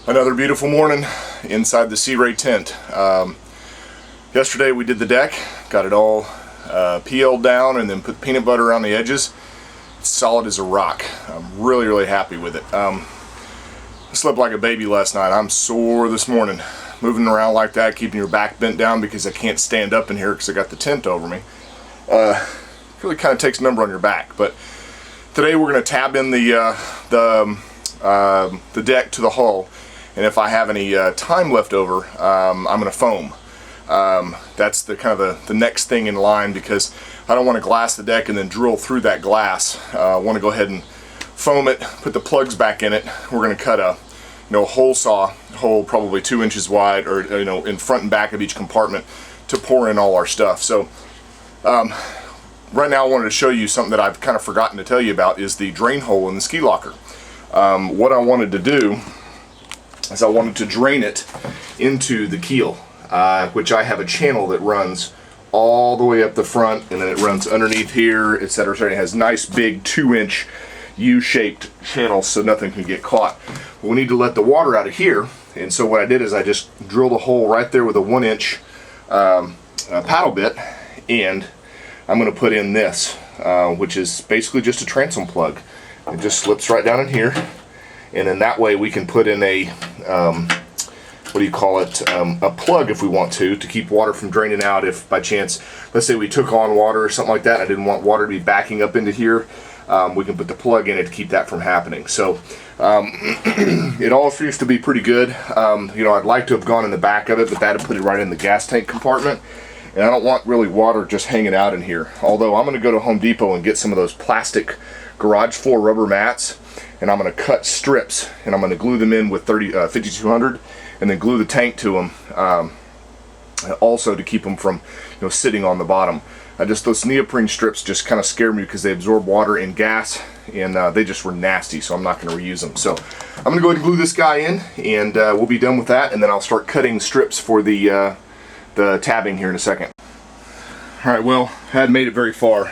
Another beautiful morning inside the Sea Ray tent. Yesterday we did the deck, got it all PL'd down and then put peanut butter around the edges. It's solid as a rock. I'm really happy with it. I slept like a baby last night. I'm sore this morning. Moving around like that, keeping your back bent down because I can't stand up in here because I got the tent over me. Really kind of takes a number on your back. But today we're going to tab in the deck to the hull. And if I have any time left over, I'm going to foam. That's the kind of the next thing in line, because I don't want to glass the deck and then drill through that glass. I want to go ahead and foam it, put the plugs back in it. We're going to cut a hole saw hole probably 2 inches wide, or in front and back of each compartment to pour in all our stuff. So right now I wanted to show you something that I've kind of forgotten to tell you about, is the drain hole in the ski locker. What I wanted to do is I wanted to drain it into the keel, which I have a channel that runs all the way up the front, and then it runs underneath here, etc. It has nice big 2-inch U-shaped channels so nothing can get caught. But we need to let the water out of here, and so what I did is I just drilled a hole right there with a 1-inch paddle bit, and I'm going to put in this, which is basically just a transom plug. It just slips right down in here. And then that way we can put in a, a plug if we want to keep water from draining out. If by chance, let's say we took on water or something like that, and I didn't want water to be backing up into here, we can put the plug in it to keep that from happening. So it all seems to be pretty good. I'd like to have gone in the back of it, but that'd put it right in the gas tank compartment. And I don't want really water just hanging out in here. Although I'm going to go to Home Depot and get some of those plastic garage floor rubber mats, and I'm going to cut strips and I'm going to glue them in with 5200 and then glue the tank to them, also to keep them from sitting on the bottom. Those neoprene strips just kind of scare me because they absorb water and gas, and they just were nasty, so I'm not going to reuse them. So I'm going to go ahead and glue this guy in, and we'll be done with that, and then I'll start cutting strips for the tabbing here in a second. Alright, well, I hadn't made it very far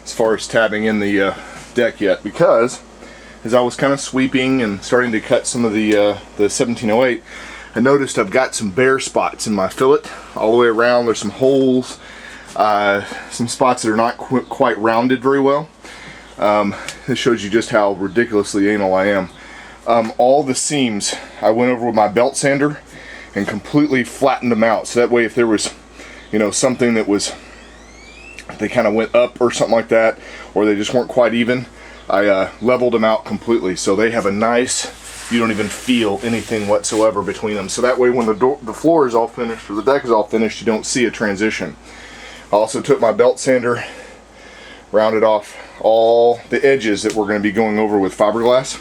as tabbing in the deck yet, because as I was kind of sweeping and starting to cut some of the 1708, I noticed I've got some bare spots in my fillet all the way around. There's some holes, some spots that are not quite rounded very well. This shows you just how ridiculously anal I am. All the seams I went over with my belt sander and completely flattened them out, so that way if there was something that was, they kind of went up or something like that, or they just weren't quite even, I leveled them out completely, so they have a nice, you don't even feel anything whatsoever between them. So that way when the floor is all finished, or the deck is all finished, you don't see a transition. I also took my belt sander, rounded off all the edges that we're going to be going over with fiberglass.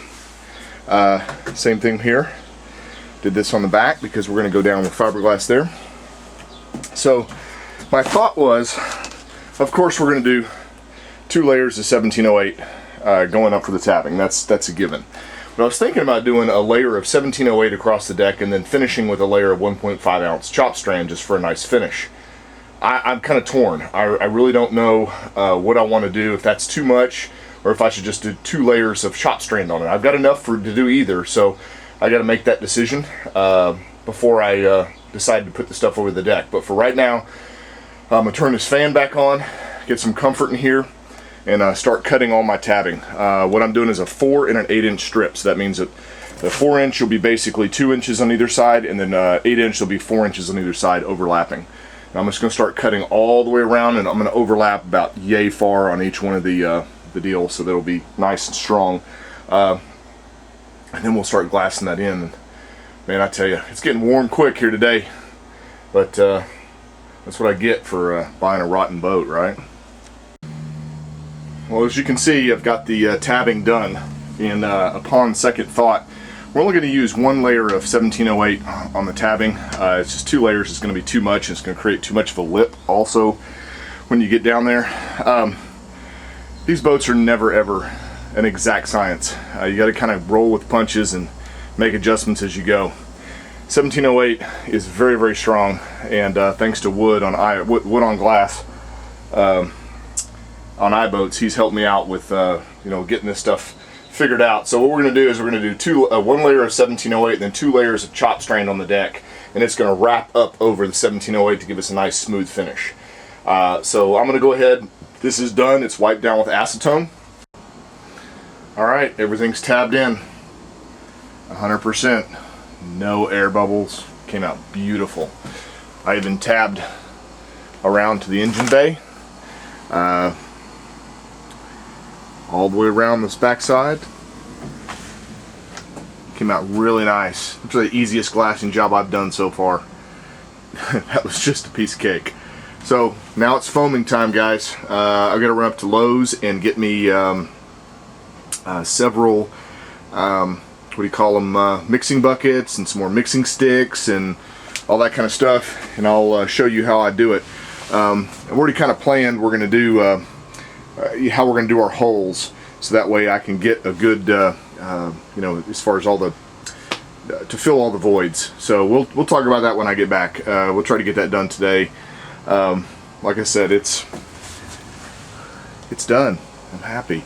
Same thing here. Did this on the back because we're going to go down with fiberglass there. So my thought was, of course we're going to do 2 layers of 1708 going up for the tabbing. That's a given. But I was thinking about doing a layer of 1708 across the deck and then finishing with a layer of 1.5 ounce chop strand just for a nice finish. I'm kind of torn. I really don't know what I want to do, if that's too much or if I should just do 2 layers of chop strand on it. I've got enough to do either, so I got to make that decision before I decide to put the stuff over the deck. But for right now, I'm going to turn this fan back on, get some comfort in here, and start cutting all my tabbing. What I'm doing is a 4 and an 8-inch strip. So that means that the 4-inch will be basically 2 inches on either side, and then 8-inch will be 4 inches on either side, overlapping. And I'm just going to start cutting all the way around, and I'm going to overlap about yay far on each one of the deals, so that'll be nice and strong. And then we'll start glassing that in. Man, I tell you, it's getting warm quick here today, but that's what I get for buying a rotten boat, right? Well, as you can see, I've got the tabbing done, and upon second thought, we're only going to use 1 layer of 1708 on the tabbing. It's just 2 layers is going to be too much, and it's going to create too much of a lip also when you get down there. These boats are never ever an exact science. You got to kind of roll with punches and make adjustments as you go. 1708 is very strong, and thanks to Wood on Glass on iBoats, he's helped me out with getting this stuff figured out. So what we're going to do is we're going to do one layer of 1708 and then 2 layers of chop strand on the deck, and it's going to wrap up over the 1708 to give us a nice smooth finish. So I'm going to go ahead. This is done. It's wiped down with acetone. All right, everything's tabbed in 100%. No air bubbles. Came out beautiful. I even tabbed around to the engine bay, all the way around this backside. Came out really nice. It's the easiest glassing job I've done so far. That was just a piece of cake. So now it's foaming time, guys. I've got to run up to Lowe's and get me several what do you call them, mixing buckets and some more mixing sticks and all that kind of stuff, and I'll show you how I do it. I've already kind of planned we're going to do how we're going to do our holes, so that way I can get a good you know, as far as all the to fill all the voids. So we'll talk about that when I get back. We'll try to get that done today. Like I said, it's done. I'm happy.